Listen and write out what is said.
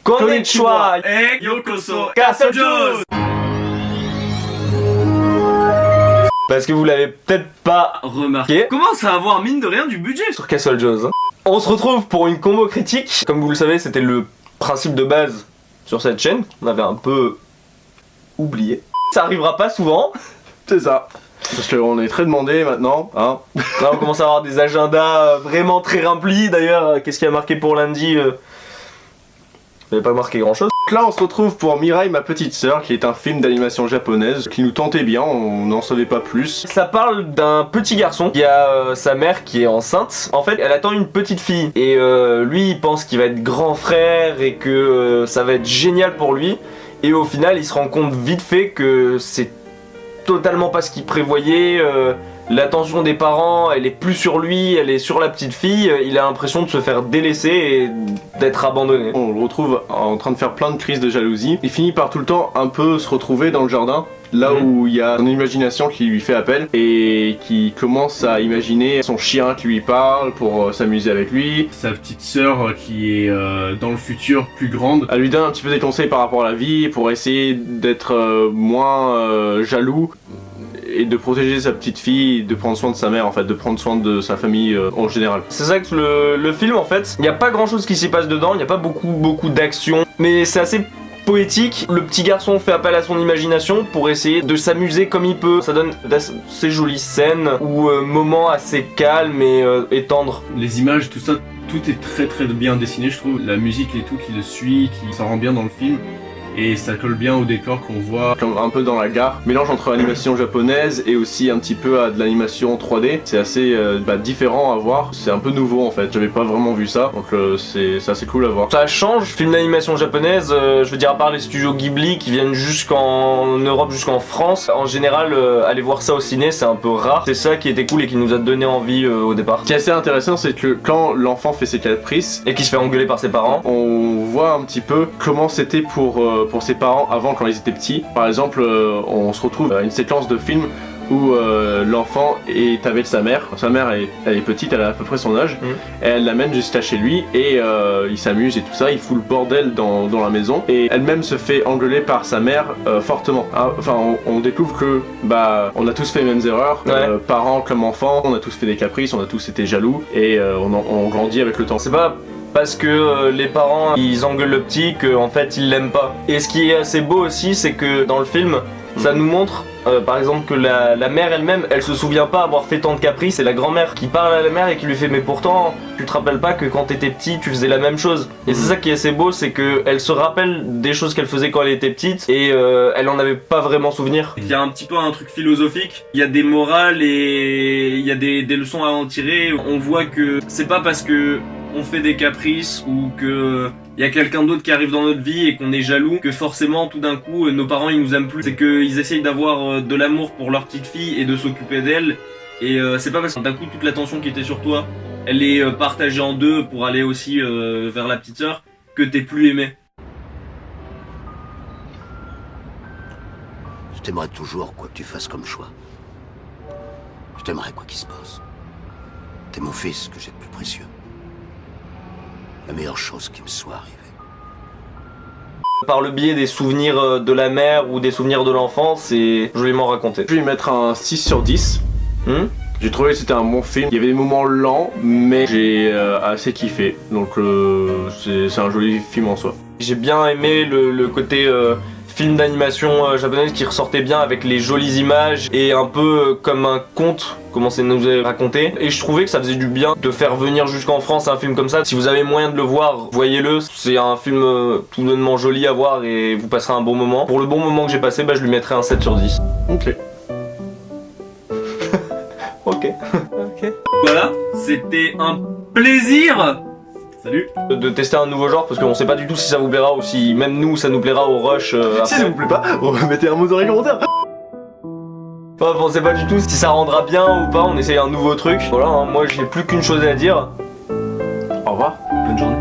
Konnichiwa et Yokoso Castle Jones. Parce que vous l'avez peut-être pas Remarqué. Commence à avoir mine de rien du budget sur Castle Jones. On se retrouve pour une combo critique. Comme vous le savez, c'était le principe de base sur cette chaîne. On avait un peu oublié. Ça arrivera pas souvent. C'est ça. Parce qu'on est très demandé maintenant, hein. Là, on commence à avoir des agendas vraiment très remplis. D'ailleurs, qu'est-ce qui a marqué pour lundi Vous n'avez pas marqué grand chose. Là, on se retrouve pour Mirai, ma petite sœur, qui est un film d'animation japonaise qui nous tentait bien, on n'en savait pas plus. Ça parle d'un petit garçon qui a sa mère qui est enceinte. En fait, elle attend une petite fille. Et lui, il pense qu'il va être grand frère et que ça va être génial pour lui. Et au final, il se rend compte vite fait que c'est totalement pas ce qu'il prévoyait. L'attention des parents, elle est plus sur lui, elle est sur la petite fille. Il a l'impression de se faire délaisser et d'être abandonné. On le retrouve en train de faire plein de crises de jalousie. Il finit par tout le temps un peu se retrouver dans le jardin, là où il y a son imagination qui lui fait appel et qui commence à imaginer son chien qui lui parle pour s'amuser avec lui. Sa petite sœur qui est dans le futur plus grande. Elle lui donne un petit peu des conseils par rapport à la vie pour essayer d'être moins jaloux et de protéger sa petite fille, de prendre soin de sa mère en fait, de prendre soin de sa famille en général. C'est ça que le film en fait, il n'y a pas grand chose qui s'y passe dedans, il n'y a pas beaucoup d'action, mais c'est assez poétique. Le petit garçon fait appel à son imagination pour essayer de s'amuser comme il peut. Ça donne d'assez jolies scènes ou moments assez calmes et tendres. Les images, tout ça, tout est très bien dessiné je trouve. La musique et tout qui le suit, ça rend bien dans le film. Et ça colle bien au décor qu'on voit comme un peu dans la gare. Mélange entre l'animation japonaise et aussi un petit peu à de l'animation 3D. C'est assez différent à voir. C'est un peu nouveau en fait. J'avais pas vraiment vu ça. Donc c'est assez cool à voir. Ça change. Film d'animation japonaise, je veux dire à part les studios Ghibli qui viennent jusqu'en Europe, jusqu'en France. En général, aller voir ça au ciné, c'est un peu rare. C'est ça qui était cool et qui nous a donné envie au départ. Ce qui est assez intéressant, c'est que quand l'enfant fait ses caprices et qui se fait engueuler par ses parents, on voit un petit peu comment c'était pour ses parents avant quand ils étaient petits. Par exemple, on se retrouve à une séquence de film où l'enfant est avec sa mère. Sa mère, elle est petite, elle a à peu près son âge. Et elle l'amène jusqu'à chez lui et il s'amuse et tout ça. Il fout le bordel dans la maison. Et elle-même se fait engueuler par sa mère fortement. Enfin, on découvre que on a tous fait les mêmes erreurs. Ouais. Parents comme enfants, on a tous fait des caprices, on a tous été jaloux. Et on grandit avec le temps. C'est pas parce que les parents ils engueulent le petit qu'en fait ils l'aiment pas. Et ce qui est assez beau aussi, c'est que dans le film, ça nous montre par exemple que la mère elle-même, elle se souvient pas avoir fait tant de caprices. C'est la grand-mère qui parle à la mère et qui lui fait mais pourtant tu te rappelles pas que quand t'étais petit tu faisais la même chose. Et c'est ça qui est assez beau, c'est que elle se rappelle des choses qu'elle faisait quand elle était petite et elle en avait pas vraiment souvenir. Il y a un petit peu un truc philosophique, il y a des morales et il y a des leçons à en tirer. On voit que c'est pas parce que on fait des caprices ou que y a quelqu'un d'autre qui arrive dans notre vie et qu'on est jaloux que forcément tout d'un coup nos parents ils nous aiment plus. C'est qu'ils essayent d'avoir de l'amour pour leur petite fille et de s'occuper d'elle et c'est pas parce que d'un coup toute l'attention qui était sur toi elle est partagée en deux pour aller aussi vers la petite sœur que t'es plus aimé. Je t'aimerai toujours quoi que tu fasses comme choix. Je t'aimerai quoi qu'il se passe. T'es mon fils que j'ai de plus précieux. La meilleure chose qui me soit arrivée. Par le biais des souvenirs de la mère ou des souvenirs de l'enfant, c'est joliment raconté. Je vais lui mettre un 6 sur 10. J'ai trouvé que c'était un bon film. Il y avait des moments lents, mais j'ai assez kiffé. Donc c'est un joli film en soi. J'ai bien aimé le côté film d'animation japonaise qui ressortait bien avec les jolies images et un peu comme un conte, comment c'est nous est raconté. Et je trouvais que ça faisait du bien de faire venir jusqu'en France un film comme ça. Si vous avez moyen de le voir, voyez-le. C'est un film tout bonnement joli à voir et vous passerez un bon moment. Pour le bon moment que j'ai passé, je lui mettrai un 7 sur 10. Ok. Ok. Voilà, c'était un plaisir. Salut. De tester un nouveau genre parce qu'on sait pas du tout si ça vous plaira ou si même nous ça nous plaira au rush. Si ça vous plaît pas, mettez un mot dans les commentaires. Enfin, on sait pas du tout si ça rendra bien ou pas, on essaye un nouveau truc. Voilà, moi j'ai plus qu'une chose à dire. Au revoir. Bonne journée.